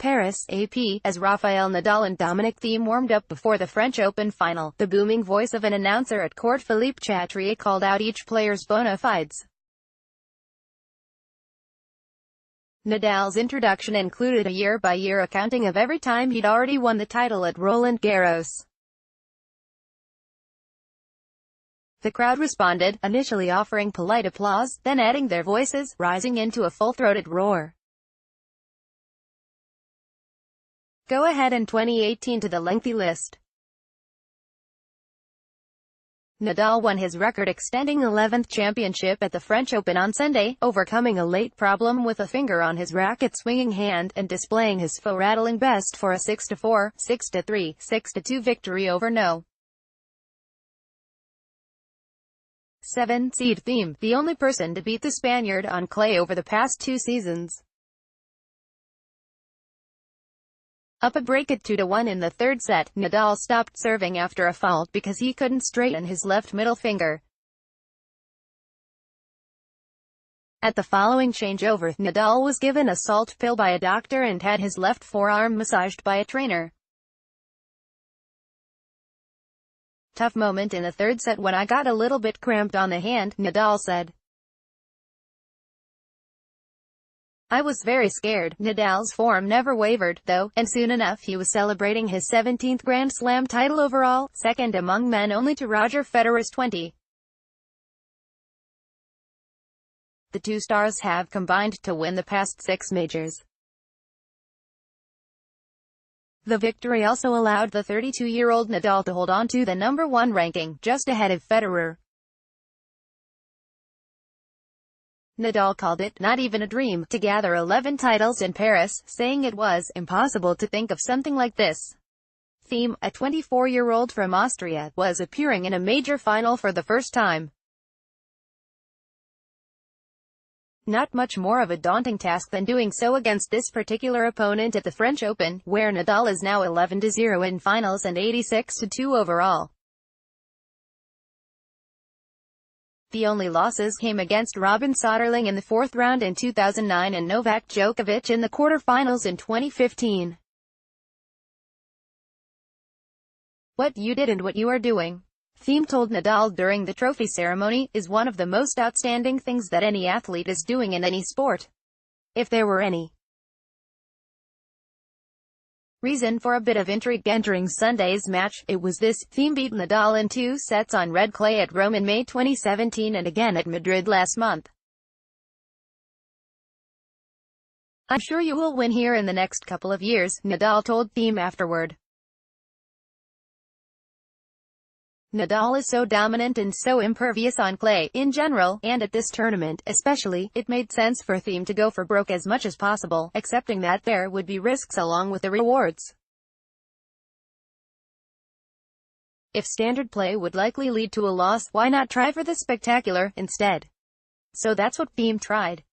Paris, AP, as Rafael Nadal and Dominic Thiem warmed up before the French Open final. The booming voice of an announcer at court, Philippe Chatrier, called out each player's bona fides. Nadal's introduction included a year-by-year accounting of every time he'd already won the title at Roland Garros. The crowd responded, initially offering polite applause, then adding their voices, rising into a full-throated roar. Go ahead in 2018 to the lengthy list. Nadal won his record-extending 11th championship at the French Open on Sunday, overcoming a late problem with a finger on his racket-swinging hand, and displaying his foe-rattling best for a 6-4, 6-3, 6-2 victory over No. 7 seed Thiem, the only person to beat the Spaniard on clay over the past 2 seasons. Up a break at 2-1 in the third set, Nadal stopped serving after a fault because he couldn't straighten his left middle finger. At the following changeover, Nadal was given a salt pill by a doctor and had his left forearm massaged by a trainer. Tough moment in the third set when I got a little bit cramped on the hand, Nadal said. I was very scared. Nadal's form never wavered, though, and soon enough he was celebrating his 17th Grand Slam title overall, second among men only to Roger Federer's 20. The two stars have combined to win the past 6 majors. The victory also allowed the 32-year-old Nadal to hold on to the number 1 ranking, just ahead of Federer. Nadal called it not even a dream to gather 11 titles in Paris, saying it was impossible to think of something like this. Thiem, a 24-year-old from Austria, was appearing in a major final for the first time. Not much more of a daunting task than doing so against this particular opponent at the French Open, where Nadal is now 11-0 in finals and 86-2 overall. The only losses came against Robin Soderling in the 4th round in 2009 and Novak Djokovic in the quarterfinals in 2015. What you did and what you are doing, Thiem told Nadal during the trophy ceremony, is one of the most outstanding things that any athlete is doing in any sport. If there were any reason for a bit of intrigue entering Sunday's match, it was this. Thiem beat Nadal in 2 sets on red clay at Rome in May 2017 and again at Madrid last month. I'm sure you will win here in the next couple of years, Nadal told Thiem afterward. Nadal is so dominant and so impervious on clay, in general, and at this tournament, especially, it made sense for Thiem to go for broke as much as possible, accepting that there would be risks along with the rewards. If standard play would likely lead to a loss, why not try for the spectacular, instead? So that's what Thiem tried.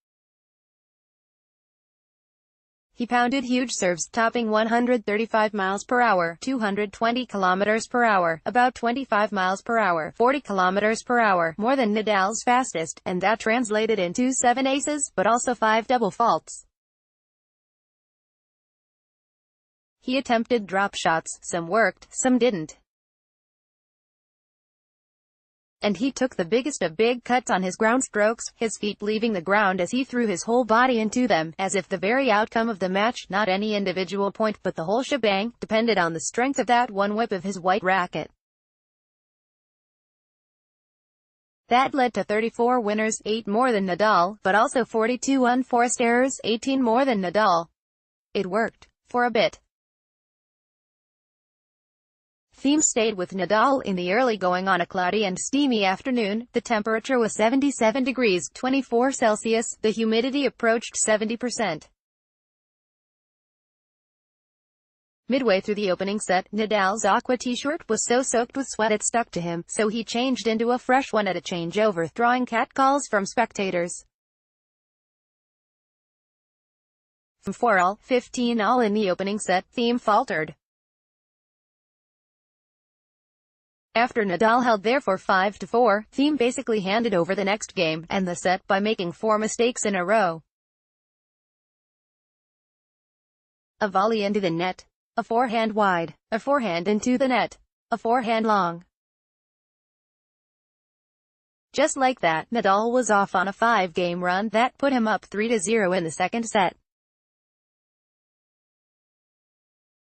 He pounded huge serves, topping 135 miles per hour, 220 kilometers per hour, about 25 miles per hour, 40 kilometers per hour, more than Nadal's fastest, and that translated into 7 aces, but also 5 double faults. He attempted drop shots, some worked, some didn't. And he took the biggest of big cuts on his ground strokes, his feet leaving the ground as he threw his whole body into them, as if the very outcome of the match, not any individual point but the whole shebang, depended on the strength of that one whip of his white racket. That led to 34 winners, 8 more than Nadal, but also 42 unforced errors, 18 more than Nadal. It worked. For a bit. Thiem stayed with Nadal in the early going on a cloudy and steamy afternoon. The temperature was 77 degrees, 24 Celsius, the humidity approached 70%. Midway through the opening set, Nadal's aqua t-shirt was so soaked with sweat it stuck to him, so he changed into a fresh one at a changeover, drawing catcalls from spectators. From 4-all, 15-all in the opening set, Thiem faltered. After Nadal held there for 5-4, Thiem basically handed over the next game, and the set, by making 4 mistakes in a row. a volley into the net, a forehand wide, a forehand into the net, a forehand long. Just like that, Nadal was off on a 5-game run that put him up 3-0 in the second set.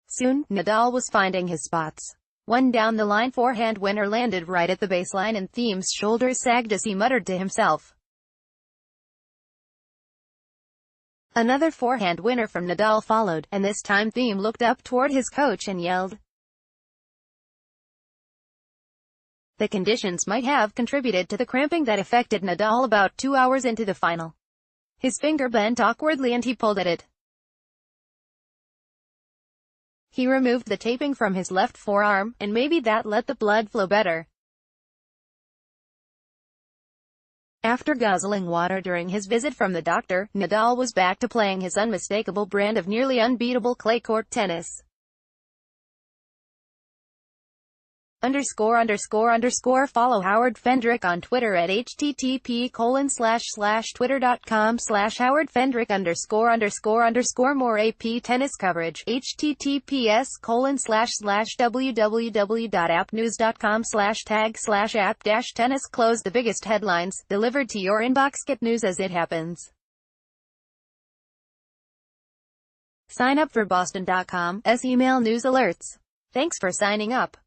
Soon, Nadal was finding his spots. One down the line forehand winner landed right at the baseline and Thiem's shoulders sagged as he muttered to himself. Another forehand winner from Nadal followed, and this time Thiem looked up toward his coach and yelled. The conditions might have contributed to the cramping that affected Nadal about 2 hours into the final. His finger bent awkwardly and he pulled at it. He removed the taping from his left forearm, and maybe that let the blood flow better. After guzzling water during his visit from the doctor, Nadal was back to playing his unmistakable brand of nearly unbeatable clay court tennis. Follow Howard Fendrick on Twitter at http://twitter.com/HowardFendrick___. More AP tennis coverage, https://www.appnews.com/tag/app-tennis. Close the biggest headlines, delivered to your inbox. Get news as it happens. Sign up for Boston.com's email news alerts. Thanks for signing up.